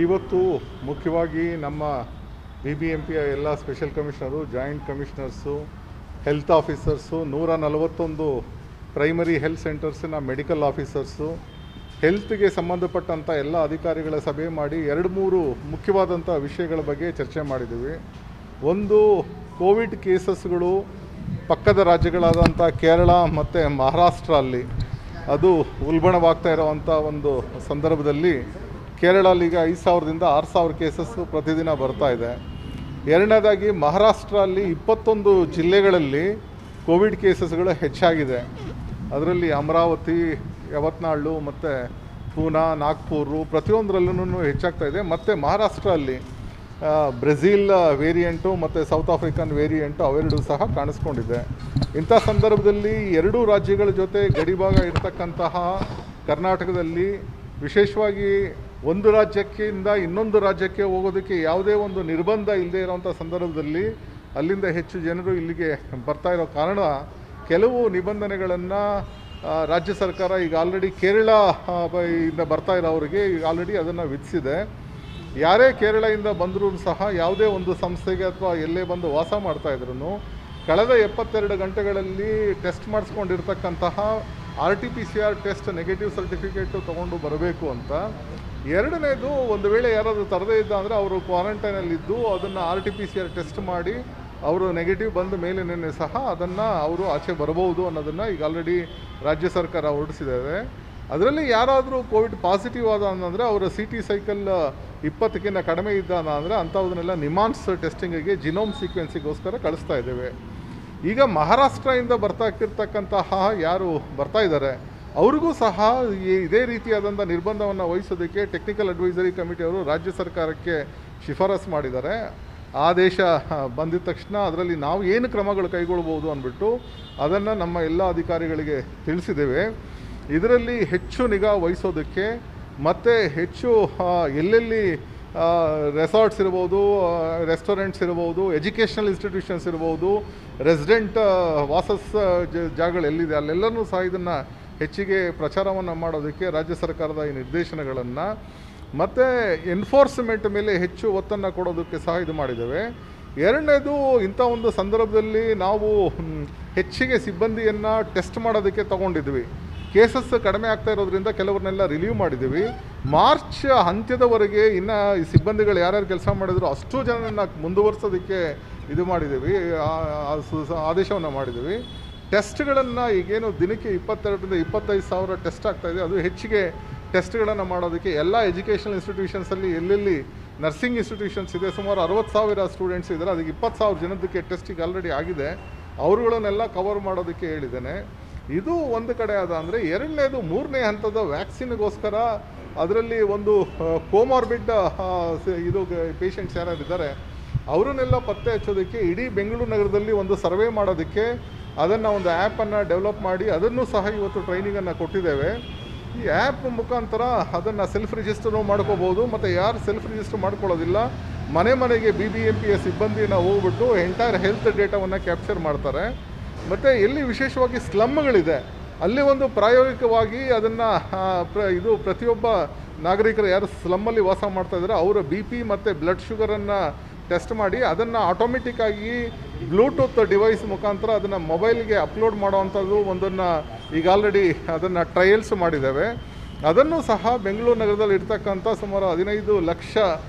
ಇವತ್ತು ಮುಖ್ಯವಾಗಿ ನಮ್ಮ BBMPಯ ಎಲ್ಲ special commissioner, joint commissioners, health officers, 141 primary health ಸೆಂಟರ್ಸಿನ ಮೆಡಿಕಲ್ ಆಫೀಸರ್ಸು, ಹೆಲ್ತ್ಗೆ ಸಂಬಂಧಪಟ್ಟಂಥ ಎಲ್ಲ ಅಧಿಕಾರಿಗಳ ಸಭೆ ಮಾಡಿ 2-3 ಮುಖ್ಯವಾದಂಥ ವಿಷಯಗಳ ಬಗ್ಗೆ ಚರ್ಚೆ ಮಾಡಿದ್ದೀವಿ. ಒಂದು, ಕೋವಿಡ್ ಕೇಸಸ್ಗಳು ಪಕ್ಕದ ರಾಜ್ಯಗಳಾದಂಥ ಕೇರಳ ಮತ್ತು ಮಹಾರಾಷ್ಟ್ರ ಅಲ್ಲಿ ಅದು ಉಲ್ಬಣವಾಗ್ತಾ ಇರೋವಂಥ ಒಂದು ಸಂದರ್ಭದಲ್ಲಿ ಕೇರಳಲ್ಲಿ ಈಗ 5,000ದಿಂದ 6,000 ಕೇಸಸ್ಸು ಪ್ರತಿದಿನ ಬರ್ತಾ ಇದೆ. ಎರಡನೇದಾಗಿ ಮಹಾರಾಷ್ಟ್ರ ಅಲ್ಲಿ 21 ಜಿಲ್ಲೆಗಳಲ್ಲಿ ಕೋವಿಡ್ ಕೇಸಸ್ಗಳು ಹೆಚ್ಚಾಗಿದೆ. ಅದರಲ್ಲಿ ಅಮರಾವತಿ, ಯವತ್ನಾಳು ಮತ್ತು ಪೂನಾ, ನಾಗ್ಪುರು ಪ್ರತಿಯೊಂದರಲ್ಲೂ ಹೆಚ್ಚಾಗ್ತಾ ಇದೆ. ಮತ್ತು ಮಹಾರಾಷ್ಟ್ರ ಅಲ್ಲಿ ಬ್ರೆಜಿಲ್ ವೇರಿಯಂಟು ಮತ್ತು ಸೌತ್ ಆಫ್ರಿಕನ್ ವೇರಿಯಂಟು ಅವೆರಡೂ ಸಹ ಕಾಣಿಸ್ಕೊಂಡಿದೆ. ಇಂಥ ಸಂದರ್ಭದಲ್ಲಿ ಎರಡೂ ರಾಜ್ಯಗಳ ಜೊತೆ ಗಡಿಭಾಗ ಇರತಕ್ಕಂತಹ ಕರ್ನಾಟಕದಲ್ಲಿ ವಿಶೇಷವಾಗಿ ಒಂದು ರಾಜ್ಯಕ್ಕಿಂತ ಇನ್ನೊಂದು ರಾಜ್ಯಕ್ಕೆ ಹೋಗೋದಕ್ಕೆ ಯಾವುದೇ ಒಂದು ನಿರ್ಬಂಧ ಇಲ್ಲದೆ ಇರೋವಂಥ ಸಂದರ್ಭದಲ್ಲಿ ಅಲ್ಲಿಂದ ಹೆಚ್ಚು ಜನರು ಇಲ್ಲಿಗೆ ಬರ್ತಾ ಇರೋ ಕಾರಣ ಕೆಲವು ನಿಬಂಧನೆಗಳನ್ನು ರಾಜ್ಯ ಸರ್ಕಾರ ಈಗ ಆಲ್ರೆಡಿ ಕೇರಳ ಇಂದ ಬರ್ತಾ ಇರೋರಿಗೆ ಈಗ ಆಲ್ರೆಡಿ ಅದನ್ನು ವಿಧಿಸಿದೆ. ಯಾರೇ ಕೇರಳದಿಂದ ಬಂದರೂ ಸಹ ಯಾವುದೇ ಒಂದು ಸಂಸ್ಥೆಗೆ ಅಥವಾ ಎಲ್ಲೇ ಬಂದು ವಾಸ ಮಾಡ್ತಾಯಿದ್ರು ಕಳೆದ 72 ಗಂಟೆಗಳಲ್ಲಿ ಟೆಸ್ಟ್ ಮಾಡಿಸ್ಕೊಂಡಿರ್ತಕ್ಕಂತಹ RT-PCR ಟೆಸ್ಟ್ ನೆಗೆಟಿವ್ ಸರ್ಟಿಫಿಕೇಟು ತೊಗೊಂಡು ಬರಬೇಕು ಅಂತ. ಎರಡನೇದು, ಒಂದು ವೇಳೆ ಯಾರಾದರೂ ತರದೇ ಇದ್ದ ಅಂದರೆ ಅವರು ಕ್ವಾರಂಟೈನಲ್ಲಿದ್ದು ಅದನ್ನು RT-PCR ಟೆಸ್ಟ್ ಮಾಡಿ ಅವರು ನೆಗೆಟಿವ್ ಬಂದ ಮೇಲಿನೇ ಸಹ ಅದನ್ನು ಅವರು ಆಚೆ ಬರಬಹುದು ಅನ್ನೋದನ್ನು ಈಗ ಆಲ್ರೆಡಿ ರಾಜ್ಯ ಸರ್ಕಾರ ಹೊರಡಿಸಿದ್ದಾರೆ. ಅದರಲ್ಲಿ ಯಾರಾದರೂ ಕೋವಿಡ್ ಪಾಸಿಟಿವ್ ಆದ ಅಂದರೆ ಅವರ CT ಸೈಕಲ್ 20ಕ್ಕಿಂತ ಕಡಿಮೆ ಇದ್ದ ಅಂದರೆ ಅಂಥವನ್ನೆಲ್ಲ ನಿಮಾನ್ಸ್ ಟೆಸ್ಟಿಂಗಿಗೆ ಜಿನೋಮ್ ಸೀಕ್ವೆನ್ಸಿಗೋಸ್ಕರ ಕಳಿಸ್ತಾ ಇದ್ದೇವೆ. ಈಗ ಮಹಾರಾಷ್ಟ್ರದಿಂದ ಬರ್ತಾಗ್ತಿರ್ತಕ್ಕಂತಹ ಯಾರು ಬರ್ತಾ ಇದ್ದಾರೆ ಅವ್ರಿಗೂ ಸಹ ಇದೇ ರೀತಿಯಾದಂಥ ನಿರ್ಬಂಧವನ್ನು ವಹಿಸೋದಕ್ಕೆ ಟೆಕ್ನಿಕಲ್ ಅಡ್ವೈಸರಿ ಕಮಿಟಿಯವರು ರಾಜ್ಯ ಸರ್ಕಾರಕ್ಕೆ ಶಿಫಾರಸು ಮಾಡಿದ್ದಾರೆ. ಆದೇಶ ಬಂದಿದ ತಕ್ಷಣ ಅದರಲ್ಲಿ ನಾವು ಏನು ಕ್ರಮಗಳು ಕೈಗೊಳ್ಬೋದು ಅಂದ್ಬಿಟ್ಟು ಅದನ್ನು ನಮ್ಮ ಎಲ್ಲ ಅಧಿಕಾರಿಗಳಿಗೆ ತಿಳಿಸಿದ್ದೇವೆ. ಇದರಲ್ಲಿ ಹೆಚ್ಚು ನಿಗಾ ವಹಿಸೋದಕ್ಕೆ ಮತ್ತು ಹೆಚ್ಚು ಎಲ್ಲೆಲ್ಲಿ ರೆಸಾರ್ಟ್ಸ್ ಇರ್ಬೋದು, ರೆಸ್ಟೋರೆಂಟ್ಸ್ ಇರ್ಬೋದು, ಎಜುಕೇಷನಲ್ ಇನ್ಸ್ಟಿಟ್ಯೂಷನ್ಸ್ ಇರ್ಬೋದು, ರೆಸಿಡೆಂಟ್ ವಾಸಸ್ ಜಾಗಗಳು ಎಲ್ಲಿದೆ ಅಲ್ಲೆಲ್ಲನೂ ಸಹ ಇದನ್ನು ಹೆಚ್ಚಿಗೆ ಪ್ರಚಾರವನ್ನು ಮಾಡೋದಕ್ಕೆ ರಾಜ್ಯ ಸರ್ಕಾರದ ಈ ನಿರ್ದೇಶನಗಳನ್ನು ಮತ್ತು ಎನ್ಫೋರ್ಸ್ಮೆಂಟ್ ಮೇಲೆ ಹೆಚ್ಚು ಒತ್ತನ್ನು ಕೊಡೋದಕ್ಕೆ ಸಹ ಇದು ಮಾಡಿದ್ದೇವೆ. ಎರಡನೇದು, ಇಂಥ ಒಂದು ಸಂದರ್ಭದಲ್ಲಿ ನಾವು ಹೆಚ್ಚಿಗೆ ಸಿಬ್ಬಂದಿಯನ್ನು ಟೆಸ್ಟ್ ಮಾಡೋದಕ್ಕೆ ತಗೊಂಡಿದ್ವಿ. ಕೇಸಸ್ ಕಡಿಮೆ ಆಗ್ತಾ ಇರೋದ್ರಿಂದ ಕೆಲವ್ರನ್ನೆಲ್ಲ ರಿಲೀವ್ ಮಾಡಿದ್ದೀವಿ. ಮಾರ್ಚ್ ಅಂತ್ಯದವರೆಗೆ ಇನ್ನು ಈ ಸಿಬ್ಬಂದಿಗಳು ಯಾರ್ಯಾರು ಕೆಲಸ ಮಾಡಿದ್ರು ಅಷ್ಟು ಜನರನ್ನು ಮುಂದುವರ್ಸೋದಕ್ಕೆ ಇದು ಮಾಡಿದ್ದೀವಿ, ಆದೇಶವನ್ನು ಮಾಡಿದ್ದೀವಿ. ಟೆಸ್ಟ್ಗಳನ್ನು ಈಗೇನು ದಿನಕ್ಕೆ 22ರಿಂದ 25,000 ಟೆಸ್ಟ್ ಆಗ್ತಾಯಿದೆ, ಅದು ಹೆಚ್ಚಿಗೆ ಟೆಸ್ಟ್ಗಳನ್ನು ಮಾಡೋದಕ್ಕೆ ಎಲ್ಲ ಎಜುಕೇಷನಲ್ ಇನ್ಸ್ಟಿಟ್ಯೂಷನ್ಸಲ್ಲಿ ಎಲ್ಲೆಲ್ಲಿ ನರ್ಸಿಂಗ್ ಇನ್ಸ್ಟಿಟ್ಯೂಷನ್ಸ್ ಇದೆ ಸುಮಾರು 60,000 ಸ್ಟೂಡೆಂಟ್ಸ್ ಇದ್ದಾರೆ, ಅದಕ್ಕೆ 20,000 ಜನದಕ್ಕೆ ಟೆಸ್ಟಿಗೆ ಆಲ್ರೆಡಿ ಆಗಿದೆ, ಅವರುಗಳನ್ನೆಲ್ಲ ಕವರ್ ಮಾಡೋದಕ್ಕೆ ಹೇಳಿದ್ದೇನೆ. ಇದು ಒಂದು ಕಡೆ ಆದ ಅಂದರೆ ಎರಡನೇದು, ಮೂರನೇ ಹಂತದ ವ್ಯಾಕ್ಸಿನ್ಗೋಸ್ಕರ ಅದರಲ್ಲಿ ಒಂದು ಕೋಮಾರ್ಬಿಡ್ ಇದು ಪೇಷಂಟ್ಸ್ ಯಾರ್ಯಾರಿದ್ದಾರೆ ಅವರನ್ನೆಲ್ಲ ಪತ್ತೆ ಹಚ್ಚೋದಕ್ಕೆ ಇಡೀ ಬೆಂಗಳೂರು ನಗರದಲ್ಲಿ ಒಂದು ಸರ್ವೆ ಮಾಡೋದಕ್ಕೆ ಅದನ್ನು ಒಂದು ಆ್ಯಪನ್ನು ಡೆವಲಪ್ ಮಾಡಿ ಅದನ್ನು ಸಹ ಇವತ್ತು ಟ್ರೈನಿಂಗನ್ನು ಕೊಟ್ಟಿದ್ದೇವೆ. ಈ ಆ್ಯಪ್ ಮುಖಾಂತರ ಅದನ್ನು ಸೆಲ್ಫ್ ರಿಜಿಸ್ಟರು ಮಾಡ್ಕೋಬೋದು ಮತ್ತು ಯಾರು ಸೆಲ್ಫ್ ರಿಜಿಸ್ಟರ್ ಮಾಡ್ಕೊಳ್ಳೋದಿಲ್ಲ ಮನೆ ಮನೆಗೆ BBMPಯ ಸಿಬ್ಬಂದಿನ ಹೋಗ್ಬಿಟ್ಟು ಎಂಟೈರ್ ಹೆಲ್ತ್ ಡೇಟಾವನ್ನು ಕ್ಯಾಪ್ಚರ್ ಮಾಡ್ತಾರೆ. ಮತ್ತು ಎಲ್ಲಿ ವಿಶೇಷವಾಗಿ ಸ್ಲಮ್ಗಳಿದೆ ಅಲ್ಲಿ ಒಂದು ಪ್ರಾಯೋಗಿಕವಾಗಿ ಅದನ್ನು ಇದು ಪ್ರತಿಯೊಬ್ಬ ನಾಗರಿಕರು ಯಾರು ಸ್ಲಮ್ಮಲ್ಲಿ ವಾಸ ಮಾಡ್ತಾಯಿದ್ದಾರೆ ಅವರ BP ಮತ್ತು ಬ್ಲಡ್ ಶುಗರನ್ನು ಟೆಸ್ಟ್ ಮಾಡಿ ಅದನ್ನು ಆಟೋಮೆಟಿಕ್ಕಾಗಿ ಬ್ಲೂಟೂತ್ ಡಿವೈಸ್ ಮುಖಾಂತರ ಅದನ್ನು ಮೊಬೈಲ್ಗೆ ಅಪ್ಲೋಡ್ ಮಾಡೋವಂಥದ್ದು ಒಂದನ್ನು ಈಗ ಆಲ್ರೆಡಿ ಅದನ್ನು ಟ್ರಯಲ್ಸ್ ಮಾಡಿದ್ದೇವೆ. ಅದನ್ನು ಸಹ ಬೆಂಗಳೂರು ನಗರದಲ್ಲಿ ಇರ್ತಕ್ಕಂಥ ಸುಮಾರು 15 ಲಕ್ಷ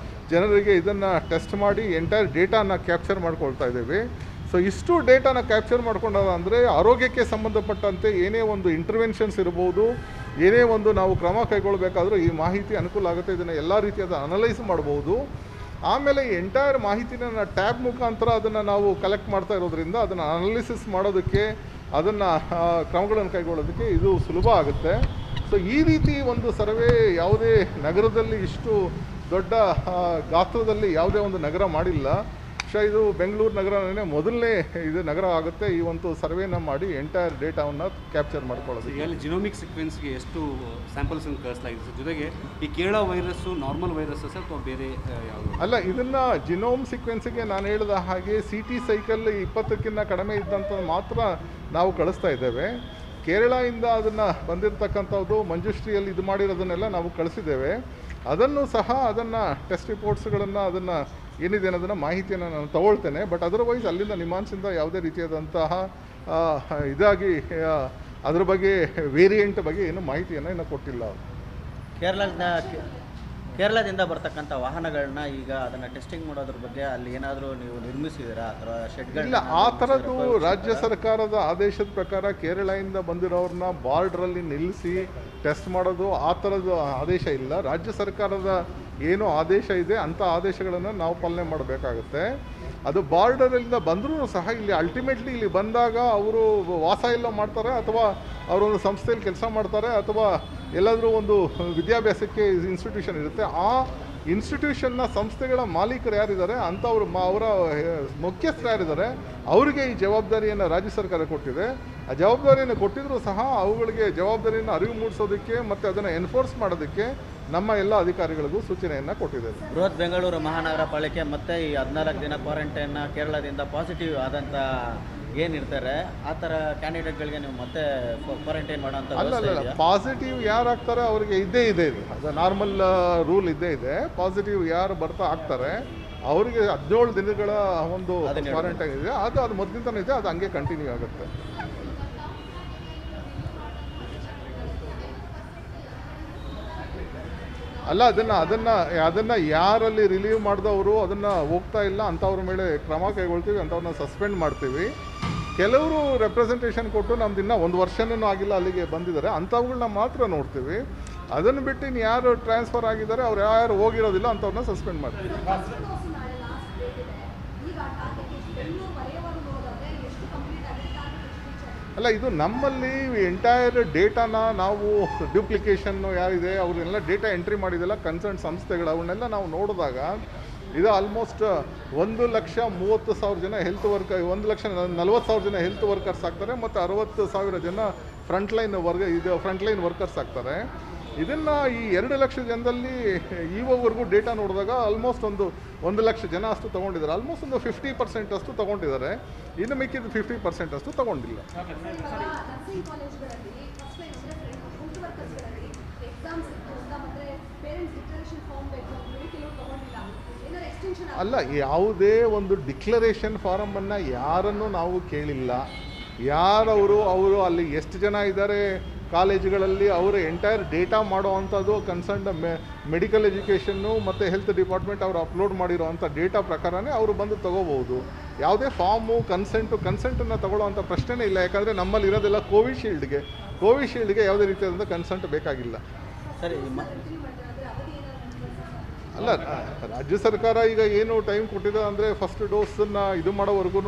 ಜನರಿಗೆ ಇದನ್ನು ಟೆಸ್ಟ್ ಮಾಡಿ ಎಂಟೈರ್ ಡೇಟಾನ ಕ್ಯಾಪ್ಚರ್ ಮಾಡ್ಕೊಳ್ತಾ ಇದ್ದೇವೆ. ಸೊ ಇಷ್ಟು ಡೇಟಾನ ಕ್ಯಾಪ್ಚರ್ ಮಾಡ್ಕೊಂಡಾಗ ಅಂದರೆ ಆರೋಗ್ಯಕ್ಕೆ ಸಂಬಂಧಪಟ್ಟಂತೆ ಏನೇ ಒಂದು ಇಂಟರ್ವೆನ್ಷನ್ಸ್ ಇರ್ಬೋದು, ಏನೇ ಒಂದು ನಾವು ಕ್ರಮ ಕೈಗೊಳ್ಳಬೇಕಾದ್ರೂ ಈ ಮಾಹಿತಿ ಅನುಕೂಲ ಆಗುತ್ತೆ. ಇದನ್ನು ಎಲ್ಲ ರೀತಿಯಾದ ಅನಲೈಸ್ ಮಾಡ್ಬೋದು. ಆಮೇಲೆ ಈ ಎಂಟೈರ್ ಮಾಹಿತಿನ ಟ್ಯಾಬ್ ಮುಖಾಂತರ ಅದನ್ನು ನಾವು ಕಲೆಕ್ಟ್ ಮಾಡ್ತಾ ಇರೋದ್ರಿಂದ ಅದನ್ನು ಅನಾಲಿಸಿಸ್ ಮಾಡೋದಕ್ಕೆ ಅದನ್ನು ಕ್ರಮಗಳನ್ನು ಕೈಗೊಳ್ಳೋದಕ್ಕೆ ಇದು ಸುಲಭ ಆಗುತ್ತೆ. ಸೊ ಈ ರೀತಿ ಒಂದು ಸರ್ವೆ ಯಾವುದೇ ನಗರದಲ್ಲಿ ಇಷ್ಟು ದೊಡ್ಡ ಗಾತ್ರದಲ್ಲಿ ಯಾವುದೇ ಒಂದು ನಗರ ಮಾಡಿಲ್ಲ. ಇದು ಬೆಂಗಳೂರು ನಗರನೇ ಮೊದಲನೇ ಇದು ನಗರ ಆಗುತ್ತೆ ಈ ಒಂದು ಸರ್ವೆನ ಮಾಡಿ ಎಂಟೈರ್ ಡೇಟಾವನ್ನು ಕ್ಯಾಪ್ಚರ್ ಮಾಡ್ಕೊಳ್ಳೋದು. ಇಲ್ಲಿ ಜಿನೋಮಿಕ್ ಸೀಕ್ವೆನ್ಸ್ಗೆ ಎಷ್ಟು ಸ್ಯಾಂಪಲ್ಸನ್ನು ಕಳಿಸಲಾಗಿದೆ ಸರ್? ಜೊತೆಗೆ ಈ Kerala virus normal virus sir ಅಥವಾ ಬೇರೆ ಯಾವುದು? ಅಲ್ಲ, ಇದನ್ನು ಜಿನೋಮ್ ಸೀಕ್ವೆನ್ಸಿಗೆ ನಾನು ಹೇಳಿದ ಹಾಗೆ CT ಸೈಕಲ್ 20ಕ್ಕಿಂತ ಕಡಿಮೆ ಇದ್ದಂಥದ್ದು ಮಾತ್ರ ನಾವು ಕಳಿಸ್ತಾ ಇದ್ದೇವೆ. ಕೇರಳದಿಂದ ಅದನ್ನು ಬಂದಿರತಕ್ಕಂಥದ್ದು ಮಂಜುಶ್ರೀಯಲ್ಲಿ ಇದು ಮಾಡಿರೋದನ್ನೆಲ್ಲ ನಾವು ಕಳಿಸಿದ್ದೇವೆ. ಅದನ್ನು ಸಹ ಅದನ್ನು ಟೆಸ್ಟ್ ರಿಪೋರ್ಟ್ಸ್ಗಳನ್ನು ಅದನ್ನು ಏನಿದೆ ಅನ್ನೋದನ್ನು ಮಾಹಿತಿಯನ್ನು ನಾನು ತಗೊಳ್ತೇನೆ. ಬಟ್ ಅದರ್ವೈಸ್ ಅಲ್ಲಿಂದ ನಿಮಾನ್ಸಿಂದ ಯಾವುದೇ ರೀತಿಯಾದಂತಹ ಇದಾಗಿ ಅದ್ರ ಬಗ್ಗೆ ವೇರಿಯಂಟ್ ಬಗ್ಗೆ ಏನು ಮಾಹಿತಿಯನ್ನು ಇನ್ನೂ ಕೊಟ್ಟಿಲ್ಲ. ಕೇರಳದಿಂದ ಬರ್ತಕ್ಕಂಥ ವಾಹನಗಳನ್ನ ಈಗ ಅದನ್ನು ಟೆಸ್ಟಿಂಗ್ ಮಾಡೋದ್ರ ಬಗ್ಗೆ ಅಲ್ಲಿ ಏನಾದರೂ ನೀವು ನಿರ್ಮಿಸಿದ್ದೀರಾ ಅಥವಾ ಶೆಡ್ಗಳು? ಇಲ್ಲ, ಆ ಥರದ್ದು ರಾಜ್ಯ ಸರ್ಕಾರದ ಆದೇಶದ ಪ್ರಕಾರ ಕೇರಳದಿಂದ ಬಂದಿರೋರನ್ನ ಬಾರ್ಡ್ರಲ್ಲಿ ನಿಲ್ಲಿಸಿ ಟೆಸ್ಟ್ ಮಾಡೋದು ಆ ಥರದ್ದು ಆದೇಶ ಇಲ್ಲ. ರಾಜ್ಯ ಸರ್ಕಾರದ ಏನು ಆದೇಶ ಇದೆ ಅಂಥ ಆದೇಶಗಳನ್ನು ನಾವು ಪಾಲನೆ ಮಾಡಬೇಕಾಗುತ್ತೆ. ಅದು ಬಾರ್ಡರಿಂದ ಬಂದರೂ ಸಹ ಇಲ್ಲಿ ಅಲ್ಟಿಮೇಟ್ಲಿ ಇಲ್ಲಿ ಬಂದಾಗ ಅವರು ವಾಸ ಎಲ್ಲೋ ಮಾಡ್ತಾರೆ ಅಥವಾ ಅವರೊಂದು ಸಂಸ್ಥೆಯಲ್ಲಿ ಕೆಲಸ ಮಾಡ್ತಾರೆ ಅಥವಾ ಎಲ್ಲಾದರೂ ಒಂದು ವಿದ್ಯಾಭ್ಯಾಸಕ್ಕೆ ಇನ್ಸ್ಟಿಟ್ಯೂಷನ್ ಇರುತ್ತೆ. ಆ ಇನ್ಸ್ಟಿಟ್ಯೂಷನ್ನ ಸಂಸ್ಥೆಗಳ ಮಾಲೀಕರು ಯಾರಿದ್ದಾರೆ ಅಂಥವ್ರು ಅವರ ಮುಖ್ಯಸ್ಥರು ಯಾರಿದ್ದಾರೆ ಅವರಿಗೆ ಈ ಜವಾಬ್ದಾರಿಯನ್ನು ರಾಜ್ಯ ಸರ್ಕಾರ ಕೊಟ್ಟಿದೆ. ಆ ಜವಾಬ್ದಾರಿಯನ್ನು ಕೊಟ್ಟಿದ್ರೂ ಸಹ ಅವುಗಳಿಗೆ ಜವಾಬ್ದಾರಿಯನ್ನು ಅರಿವು ಮೂಡಿಸೋದಕ್ಕೆ ಮತ್ತು ಅದನ್ನು ಎನ್ಫೋರ್ಸ್ ಮಾಡೋದಕ್ಕೆ ನಮ್ಮ ಎಲ್ಲ ಅಧಿಕಾರಿಗಳಿಗೂ ಸೂಚನೆಯನ್ನು ಕೊಟ್ಟಿದೆ. ಬೃಹತ್ ಬೆಂಗಳೂರು ಮಹಾನಗರ ಪಾಲಿಕೆ ಮತ್ತು ಈ 14 ದಿನ ಕ್ವಾರಂಟೈನ್ನ ಕೇರಳದಿಂದ ಪಾಸಿಟಿವ್ ಆದಂಥ ಏನಿರ್ತಾರೆ ಆ ಥರ ಕ್ಯಾಂಡಿಡೇಟ್ಗಳಿಗೆ ನೀವು ಮತ್ತೆ ಕ್ವಾರಂಟೈನ್ ಮಾಡೋಂಥ ಅಲ್ಲ, ಪಾಸಿಟಿವ್ ಯಾರು ಆಗ್ತಾರೆ ಅವರಿಗೆ ಇದ್ದೇ ಇದೆ. ಅದು ನಾರ್ಮಲ್ ರೂಲ್ ಇದ್ದೇ ಇದೆ. ಪಾಸಿಟಿವ್ ಯಾರು ಬರ್ತಾ ಆಗ್ತಾರೆ ಅವರಿಗೆ 17 ದಿನಗಳ ಒಂದು ಕ್ವಾರಂಟೈನ್ ಇದೆ. ಅದು ಮೊದಲಿಂದನೇ ಇದೆ, ಅದು ಹಂಗೆ ಕಂಟಿನ್ಯೂ ಆಗುತ್ತೆ. ಅಲ್ಲ, ಅದನ್ನು ಯಾರಲ್ಲಿ ರಿಲೀವ್ ಮಾಡಿದವರು ಅದನ್ನು ಹೋಗ್ತಾ ಇಲ್ಲ ಅಂಥವ್ರ ಮೇಲೆ ಕ್ರಮ ಕೈಗೊಳ್ತೀವಿ, ಅಂಥವ್ರನ್ನ ಸಸ್ಪೆಂಡ್ ಮಾಡ್ತೀವಿ. ಕೆಲವರು ರೆಪ್ರೆಸೆಂಟೇಷನ್ ಕೊಟ್ಟು ನಮ್ದು ಇನ್ನೂ 1 ವರ್ಷನೂ ಆಗಿಲ್ಲ ಅಲ್ಲಿಗೆ ಬಂದಿದ್ದಾರೆ, ಅಂಥವುಗಳನ್ನ ಮಾತ್ರ ನೋಡ್ತೀವಿ. ಅದನ್ನು ಬಿಟ್ಟು ಇನ್ನು ಯಾರು ಟ್ರಾನ್ಸ್ಫರ್ ಆಗಿದ್ದಾರೆ ಅವ್ರು ಯಾರು ಹೋಗಿರೋದಿಲ್ಲ ಅಂಥವ್ರನ್ನ ಸಸ್ಪೆಂಡ್ ಮಾಡ್ತೀವಿ. ಅಲ್ಲ, ಇದು ನಮ್ಮಲ್ಲಿ ಎಂಟೈರ್ ಡೇಟಾನ ನಾವು ಡ್ಯೂಪ್ಲಿಕೇಶನ್ನು ಯಾರಿದೆ ಅವ್ರನ್ನೆಲ್ಲ ಡೇಟಾ ಎಂಟ್ರಿ ಮಾಡಿದೆಲ್ಲ ಕನ್ಸರ್ನ್ ಸಂಸ್ಥೆಗಳು ಅವನ್ನೆಲ್ಲ ನಾವು ನೋಡಿದಾಗ ಇದು ಆಲ್ಮೋಸ್ಟ್ 1,30,000 ಜನ ಹೆಲ್ತ್ ವರ್ಕರ್, 1,40,000 ಜನ ಹೆಲ್ತ್ ವರ್ಕರ್ಸ್ ಆಗ್ತಾರೆ ಮತ್ತು 60,000 ಜನ ಫ್ರಂಟ್ಲೈನ್ ವರ್ಕರ್ಸ್ ಆಗ್ತಾರೆ. ಇದನ್ನು ಈ 2 ಲಕ್ಷ ಜನದಲ್ಲಿ ಈವರೆಗೂ ಡೇಟಾ ನೋಡಿದಾಗ ಆಲ್ಮೋಸ್ಟ್ 1 ಲಕ್ಷ ಜನ ಅಷ್ಟು ತೊಗೊಂಡಿದ್ದಾರೆ. ಆಲ್ಮೋಸ್ಟ್ 50% ಅಷ್ಟು ತೊಗೊಂಡಿದ್ದಾರೆ. ಇನ್ನು ಮಿಕ್ಕಿದ್ದು 50% ಅಷ್ಟು ತೊಗೊಂಡಿಲ್ಲ. ಅಲ್ಲ, ಯಾವುದೇ ಒಂದು ಡಿಕ್ಲರೇಷನ್ ಫಾರಮನ್ನು ಯಾರನ್ನು ನಾವು ಕೇಳಿಲ್ಲ. ಅವರು ಅಲ್ಲಿ ಎಷ್ಟು ಜನ ಇದ್ದಾರೆ ಕಾಲೇಜುಗಳಲ್ಲಿ ಅವರ ಎಂಟೈರ್ ಡೇಟಾ ಮಾಡೋ ಅಂಥದ್ದು ಕನ್ಸರ್ನ್ಡ್ ಮೆಡಿಕಲ್ ಎಜುಕೇಷನ್ನು ಮತ್ತು ಹೆಲ್ತ್ ಡಿಪಾರ್ಟ್ಮೆಂಟ್ ಅವರು ಅಪ್ಲೋಡ್ ಮಾಡಿರೋ ಅಂಥ ಡೇಟಾ ಪ್ರಕಾರನೇ ಅವರು ಬಂದು ತೊಗೋಬೋದು. ಯಾವುದೇ ಫಾರ್ಮು ಕನ್ಸೆಂಟನ್ನು ತಗೊಳ್ಳೋ ಅಂಥ ಪ್ರಶ್ನೆನೇ ಇಲ್ಲ. ಯಾಕಂದರೆ ನಮ್ಮಲ್ಲಿ ಇರೋದೆಲ್ಲ ಕೋವಿಶೀಲ್ಡ್ಗೆ ಯಾವುದೇ ರೀತಿಯಾದಂಥ ಕನ್ಸೆಂಟ್ ಬೇಕಾಗಿಲ್ಲ. ಸರಿ, ಅಲ್ಲ, ರಾಜ್ಯ ಸರ್ಕಾರ ಈಗ ಏನು ಟೈಮ್ ಕೊಟ್ಟಿದೆ ಅಂದರೆ ಫಸ್ಟ್ ಡೋಸನ್ನು ಇದು ಮಾಡೋವರೆಗೂ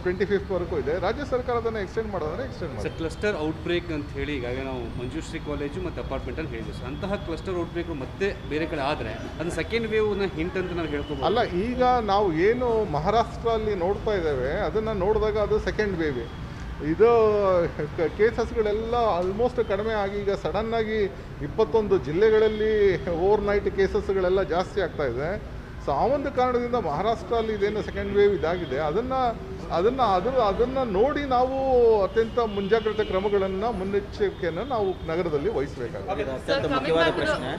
25th ಇದೆ. ರಾಜ್ಯ ಸರ್ಕಾರ ಅದನ್ನು ಎಕ್ಸ್ಟೆಂಡ್ ಮಾಡೋದ್ರೆ ಎಕ್ಸ್ಟೆಂಡ್ ಮಾಡಿ. ಕ್ಲಸ್ಟರ್ ಔಟ್ಬ್ರೇಕ್ ಅಂತ ಹೇಳಿ ಈಗಾಗಲೇ ನಾವು ಮಂಜುಶ್ರೀ ಕಾಲೇಜು ಮತ್ತು ಅಪಾರ್ಟ್ಮೆಂಟ್ ಅಂತ ಹೇಳಿದ್ವಿ. ಅಂತಹ ಕ್ಲಸ್ಟರ್ ಔಟ್ಬ್ರೇಕ್ ಮತ್ತೆ ಬೇರೆ ಕಡೆ ಆದರೆ ಅದು ಸೆಕೆಂಡ್ ವೇವ್ನ ಹಿಂಟ್ ಅಂತ ನಾವು ಹೇಳ್ಕೊಬೋದು. ಅಲ್ಲ, ಈಗ ನಾವು ಏನು ಮಹಾರಾಷ್ಟ್ರಲ್ಲಿ ನೋಡ್ತಾ ಇದ್ದೇವೆ ಅದನ್ನು ನೋಡಿದಾಗ ಅದು ಸೆಕೆಂಡ್ ವೇವ್. ಇದು ಕೇಸಸ್ಗಳೆಲ್ಲ ಆಲ್ಮೋಸ್ಟ್ ಕಡಿಮೆ ಆಗಿ ಈಗ ಸಡನ್ನಾಗಿ 21 ಜಿಲ್ಲೆಗಳಲ್ಲಿ ಓವರ್ನೈಟ್ ಕೇಸಸ್ಗಳೆಲ್ಲ ಜಾಸ್ತಿ ಆಗ್ತಾ ಇದೆ. ಸೊ ಆ ಒಂದು ಕಾರಣದಿಂದ ಮಹಾರಾಷ್ಟ್ರಲ್ಲಿ ಇದೇನು ಸೆಕೆಂಡ್ ವೇವ್ ಇದಾಗಿದೆ ಅದನ್ನು ನೋಡಿ ನಾವು ಅತ್ಯಂತ ಮುಂಜಾಗ್ರತೆ ಕ್ರಮಗಳನ್ನು ಮುನ್ನೆಚ್ಚರಿಕೆಯನ್ನು ನಾವು ನಗರದಲ್ಲಿ ವಹಿಸಬೇಕಾಗಿದೆ. ಅತ್ಯಂತ ಮುಖ್ಯವಾದ ಪ್ರಶ್ನೆ.